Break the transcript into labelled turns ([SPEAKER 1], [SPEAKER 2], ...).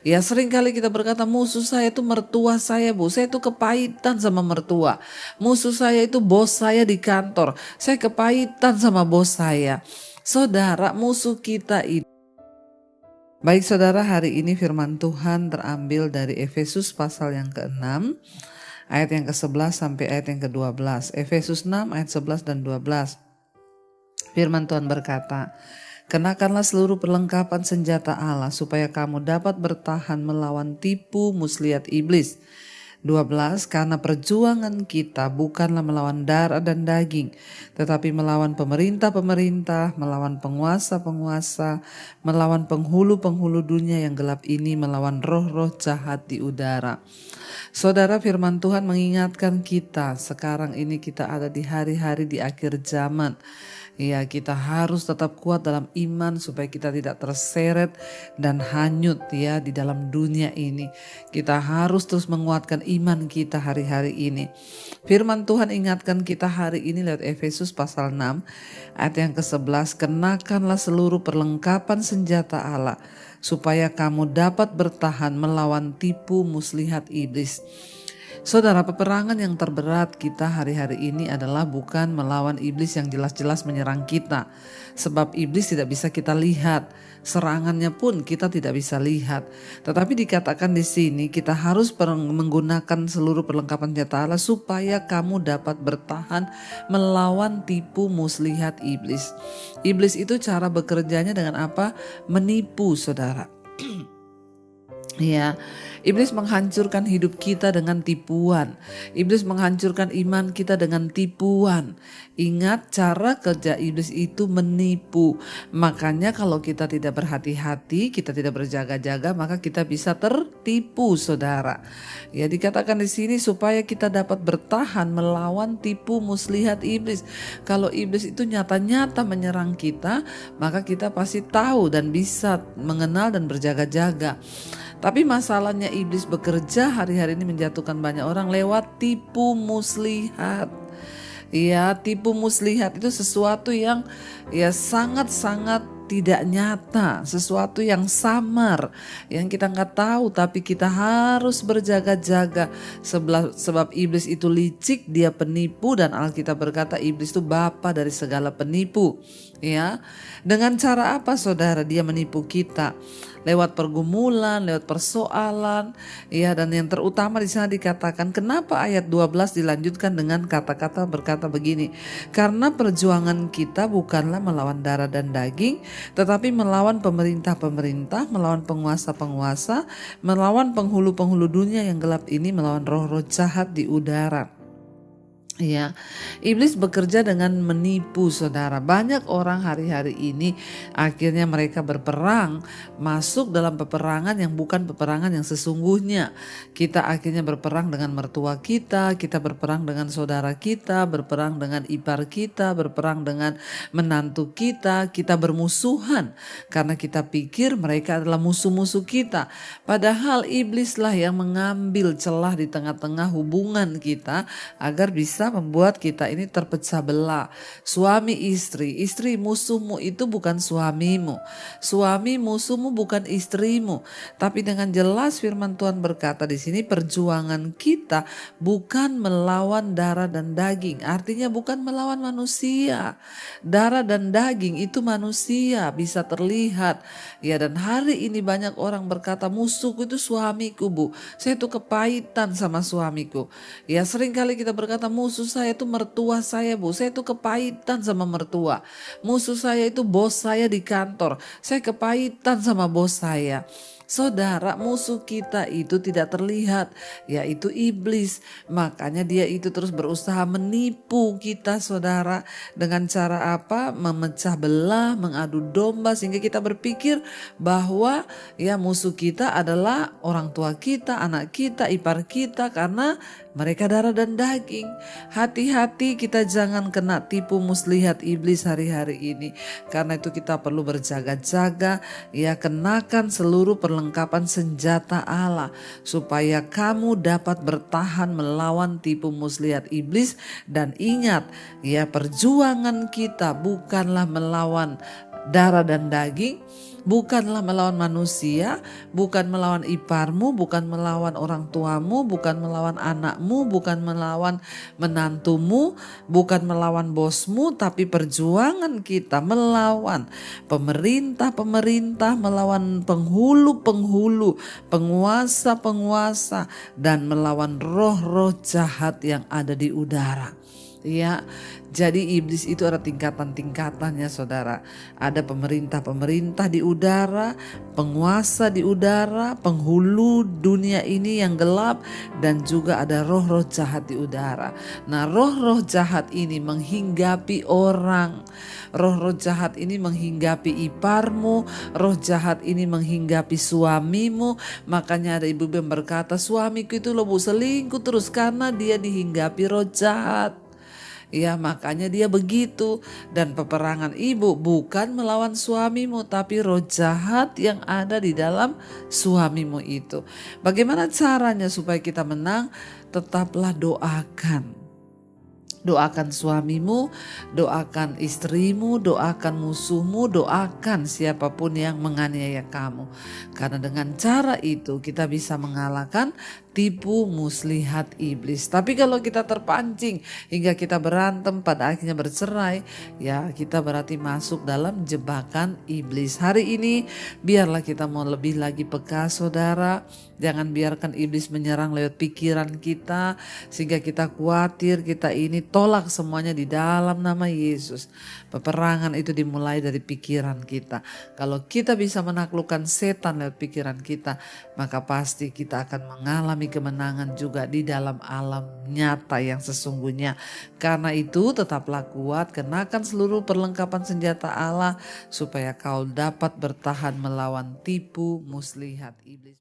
[SPEAKER 1] Ya seringkali kita berkata musuh saya itu mertua saya bu, saya itu kepahitan sama mertua. Musuh saya itu bos saya di kantor, saya kepahitan sama bos saya. Saudara, musuh kita itu. Baik saudara, hari ini firman Tuhan terambil dari Efesus pasal yang ke-6, ayat yang ke-11 sampai ayat yang ke-12. Efesus 6 ayat 11 dan 12. Firman Tuhan berkata, kenakanlah seluruh perlengkapan senjata Allah supaya kamu dapat bertahan melawan tipu muslihat iblis. 12. Karena perjuangan kita bukanlah melawan darah dan daging, tetapi melawan pemerintah-pemerintah, melawan penguasa-penguasa, melawan penghulu-penghulu dunia yang gelap ini, melawan roh-roh jahat di udara. Saudara, firman Tuhan mengingatkan kita, sekarang ini kita ada di hari-hari di akhir zaman. Ya, kita harus tetap kuat dalam iman supaya kita tidak terseret dan hanyut ya di dalam dunia ini. Kita harus terus menguatkan iman kita hari-hari ini. Firman Tuhan ingatkan kita hari ini lewat Efesus pasal 6 ayat yang ke-11, kenakanlah seluruh perlengkapan senjata Allah supaya kamu dapat bertahan melawan tipu muslihat iblis. Saudara, peperangan yang terberat kita hari-hari ini adalah bukan melawan iblis yang jelas-jelas menyerang kita. Sebab iblis tidak bisa kita lihat, serangannya pun kita tidak bisa lihat. Tetapi dikatakan di sini kita harus menggunakan seluruh perlengkapan senjata Allah supaya kamu dapat bertahan melawan tipu muslihat iblis. Iblis itu cara bekerjanya dengan apa? Menipu, saudara. Ya, iblis menghancurkan hidup kita dengan tipuan. Iblis menghancurkan iman kita dengan tipuan. Ingat, cara kerja iblis itu menipu. Makanya kalau kita tidak berhati-hati, kita tidak berjaga-jaga, maka kita bisa tertipu, saudara. Ya, dikatakan di sini supaya kita dapat bertahan melawan tipu muslihat iblis. Kalau iblis itu nyata-nyata menyerang kita, maka kita pasti tahu dan bisa mengenal dan berjaga-jaga. Tapi masalahnya iblis bekerja hari-hari ini menjatuhkan banyak orang lewat tipu muslihat. Ya, tipu muslihat itu sesuatu yang ya sangat-sangat tidak nyata, sesuatu yang samar, yang kita nggak tahu, tapi kita harus berjaga-jaga. Sebab iblis itu licik, dia penipu, dan Alkitab berkata iblis itu bapa dari segala penipu. Ya, dengan cara apa saudara dia menipu kita? Lewat pergumulan, lewat persoalan, ya, dan yang terutama di sana dikatakan, kenapa ayat 12 dilanjutkan dengan kata-kata berkata begini, karena perjuangan kita bukanlah melawan darah dan daging, tetapi melawan pemerintah-pemerintah, melawan penguasa-penguasa, melawan penghulu-penghulu dunia yang gelap ini, melawan roh-roh jahat di udara. Ya, iblis bekerja dengan menipu, saudara. Banyak orang hari-hari ini akhirnya mereka berperang, masuk dalam peperangan yang bukan peperangan yang sesungguhnya. Kita akhirnya berperang dengan mertua kita berperang dengan saudara kita, berperang dengan ipar kita, berperang dengan menantu kita bermusuhan karena kita pikir mereka adalah musuh-musuh kita. Padahal iblislah yang mengambil celah di tengah-tengah hubungan kita agar bisa membuat kita ini terpecah belah. Suami istri musuhmu itu bukan suamimu. Suami musuhmu bukan istrimu. Tapi dengan jelas firman Tuhan berkata di sini, perjuangan kita bukan melawan darah dan daging. Artinya bukan melawan manusia. Darah dan daging itu manusia, bisa terlihat. Ya, dan hari ini banyak orang berkata musuhku itu suamiku, bu. Saya tuh kepahitan sama suamiku. Ya, seringkali kita berkata musuh saya itu mertua saya, bu. Saya itu kepahitan sama mertua. Musuh saya itu bos saya di kantor. Saya kepahitan sama bos saya. Saudara, musuh kita itu tidak terlihat, yaitu iblis. Makanya dia itu terus berusaha menipu kita, saudara. Dengan cara apa? Memecah belah, mengadu domba, sehingga kita berpikir bahwa ya musuh kita adalah orang tua kita, anak kita, ipar kita, karena mereka darah dan daging. Hati-hati kita jangan kena tipu muslihat iblis hari-hari ini. Karena itu kita perlu berjaga-jaga, ya, kenakan seluruh perlengkapan senjata Allah supaya kamu dapat bertahan melawan tipu muslihat iblis. Dan ingat, ya, perjuangan kita bukanlah melawan darah dan daging, Bukanlah melawan manusia, bukan melawan iparmu, bukan melawan orang tuamu, bukan melawan anakmu, bukan melawan menantumu, bukan melawan bosmu, tapi perjuangan kita melawan pemerintah-pemerintah, melawan penghulu-penghulu, penguasa-penguasa, dan melawan roh-roh jahat yang ada di udara. Ya, jadi iblis itu ada tingkatan-tingkatannya saudara. Ada pemerintah-pemerintah di udara, penguasa di udara, penghulu dunia ini yang gelap, dan juga ada roh-roh jahat di udara. Nah, roh-roh jahat ini menghinggapi orang. Roh-roh jahat ini menghinggapi iparmu, roh jahat ini menghinggapi suamimu. Makanya ada ibu yang berkata, suamiku itu loh bu selingkuh terus karena dia dihinggapi roh jahat. Ya makanya dia begitu. Dan peperangan ibu bukan melawan suamimu, tapi roh jahat yang ada di dalam suamimu itu. Bagaimana caranya supaya kita menang? Tetaplah doakan. Doakan suamimu, doakan istrimu, doakan musuhmu, doakan siapapun yang menganiaya kamu. Karena dengan cara itu kita bisa mengalahkan tipu muslihat iblis. Tapi kalau kita terpancing hingga kita berantem pada akhirnya bercerai, ya kita berarti masuk dalam jebakan iblis. Hari ini biarlah kita mau lebih lagi peka saudara. Jangan biarkan iblis menyerang lewat pikiran kita sehingga kita khawatir, kita ini tolak semuanya di dalam nama Yesus. Peperangan itu dimulai dari pikiran kita. Kalau kita bisa menaklukkan setan lewat pikiran kita, maka pasti kita akan mengalami kemenangan juga di dalam alam nyata yang sesungguhnya. Karena itu tetaplah kuat, kenakan seluruh perlengkapan senjata Allah supaya kau dapat bertahan melawan tipu muslihat iblis.